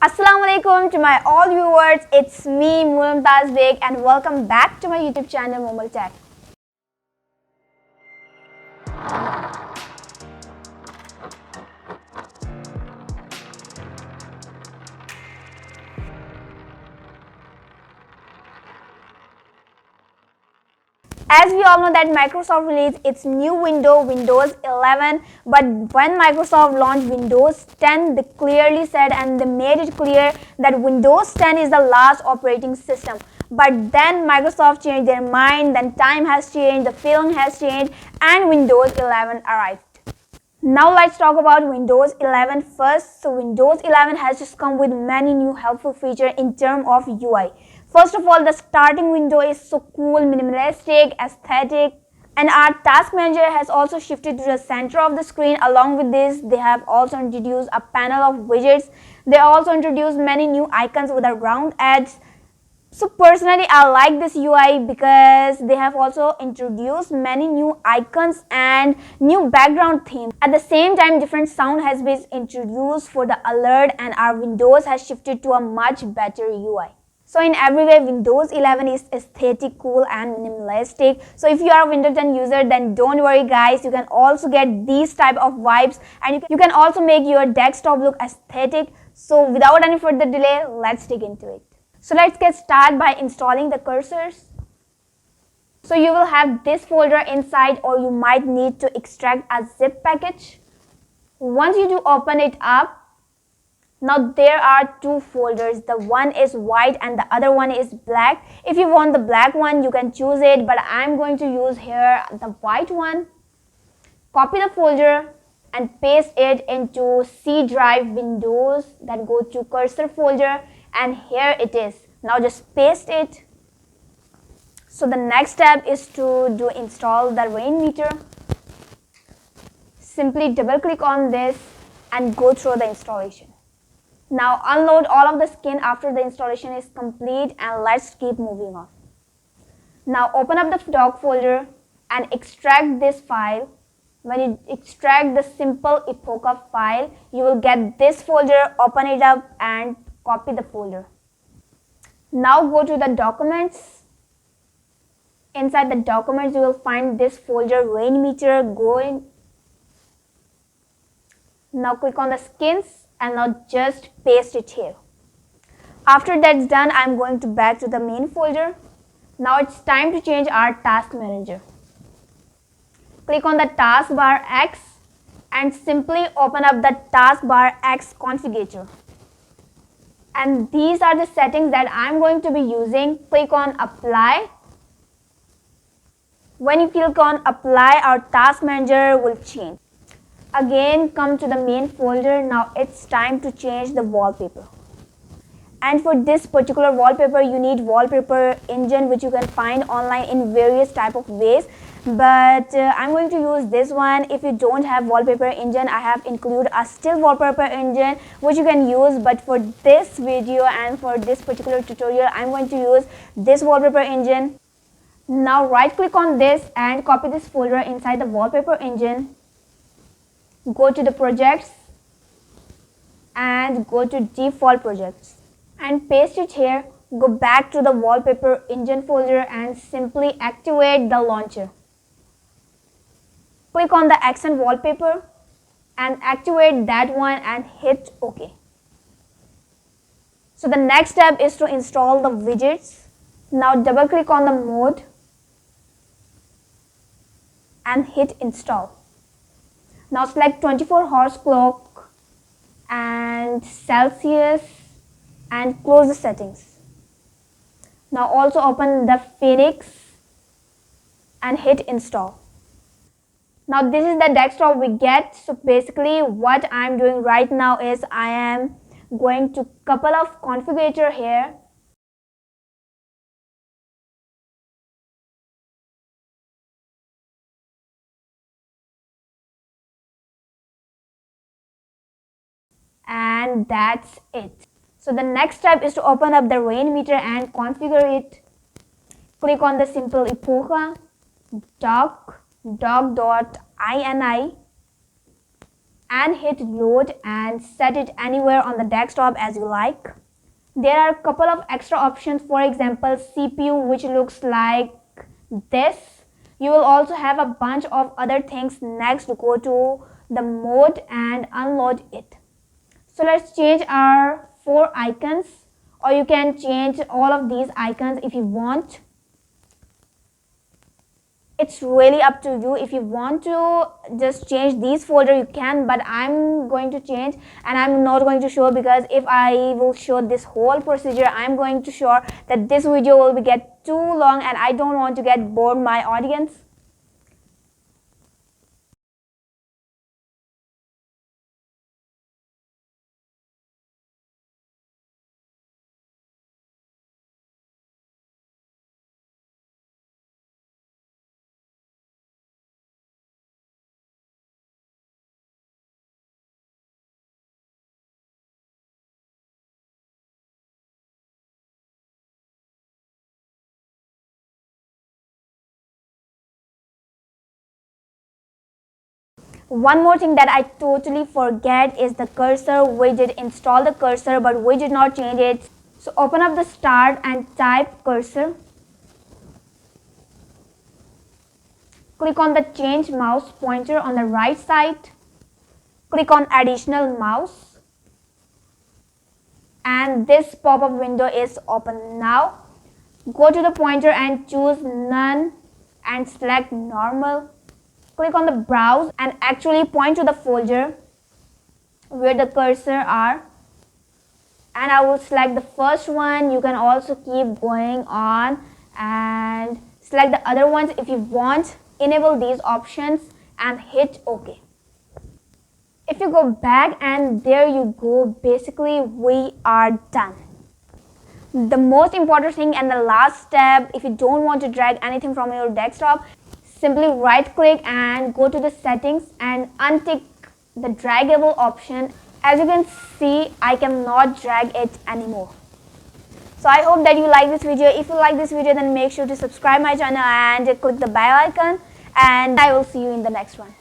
Assalamu alaikum to my all viewers. It's me Moomal Mumtaz Baig and welcome back to my YouTube channel Moomal Tech. As we all know that Microsoft released its new Windows 11, but when Microsoft launched Windows 10, they clearly said and they made it clear that Windows 10 is the last operating system. But then Microsoft changed their mind, then time has changed, the feeling has changed, and Windows 11 arrived. Now let's talk about Windows 11 first. So Windows 11 has just come with many new helpful features in terms of UI. First of all, the starting window is so cool, minimalistic, aesthetic, and our task manager has also shifted to the center of the screen. Along with this, they have also introduced a panel of widgets. They also introduced many new icons with a round edge. So personally, I like this UI because they have also introduced many new icons and new background themes. At the same time, different sound has been introduced for the alert and our Windows has shifted to a much better UI. So in every way, Windows 11 is aesthetic, cool and minimalistic. So if you are a Windows 10 user, then don't worry guys, you can also get these type of vibes and you can also make your desktop look aesthetic. So without any further delay, let's dig into it. So let's get started by installing the cursors. So you will have this folder inside or you might need to extract a zip package. Once you do open it up, now there are two folders. The one is white and the other one is black. If you want the black one, you can choose it, but I'm going to use here the white one. Copy the folder and paste it into C drive Windows, then go to cursor folder and here it is. Now just paste it. So the next step is to install the Rainmeter. Simply double click on this and go through the installation. Now unload all of the skin after the installation is complete and let's keep moving on. Now open up the doc folder and extract this file. When you extract the simple Epoca file, you will get this folder, open it up and copy the folder. Now go to the documents. Inside the documents, you will find this folder Rainmeter. Now click on the skins and now just paste it here. After that's done, I'm going to back to the main folder. Now it's time to change our task manager. Click on the Taskbar X and simply open up the Taskbar X configurator. And these are the settings that I'm going to be using. Click on Apply. When you click on Apply, our task manager will change. Again, come to the main folder. Now it's time to change the wallpaper. And for this particular wallpaper, you need wallpaper engine, which you can find online in various type of ways. But I'm going to use this one. If you don't have wallpaper engine, I have included a still wallpaper engine which you can use. But for this video and for this particular tutorial, I'm going to use this wallpaper engine. Now right click on this and copy this folder inside the wallpaper engine. Go to the projects and go to default projects and paste it here. Go back to the wallpaper engine folder and simply activate the launcher. Click on the accent wallpaper and activate that one and hit OK. So the next step is to install the widgets. Now double click on the mode and hit install. Now select 24 hours clock and Celsius and close the settings. Now also open the Phoenix and hit install. Now this is the desktop we get. So basically what I'm doing right now is I am going to couple of configurator here. And that's it. So the next step is to open up the Rainmeter and configure it. Click on the simple Epoca doc.ini and hit load and set it anywhere on the desktop as you like. There are a couple of extra options, for example CPU, which looks like this. You will also have a bunch of other things. Next, go to the mode and unload it. So let's change our 4 icons, or you can change all of these icons if you want. It's really up to you. If you want to just change these folder, you can, but I'm going to change, and I'm not going to show, because if I will show this whole procedure, I'm going to show that this video will get too long, and I don't want to get bored my audience. One more thing that I totally forget is the cursor. We did install the cursor, but we did not change it. So open up the start and type cursor. Click on the change mouse pointer on the right side. Click on additional mouse. And this pop-up window is open now. Go to the pointer and choose none and select normal. Click on the browse and actually point to the folder where the cursor are, and I will select the first one. You can also keep going on and select the other ones if you want. Enable these options and hit OK. If you go back, and there you go, basically we are done. The most important thing and the last step, if you don't want to drag anything from your desktop, simply right click and go to the settings and untick the draggable option. As you can see, I cannot drag it anymore. So I hope that you like this video. If you like this video, then make sure to subscribe my channel and click the bell icon, and I will see you in the next one.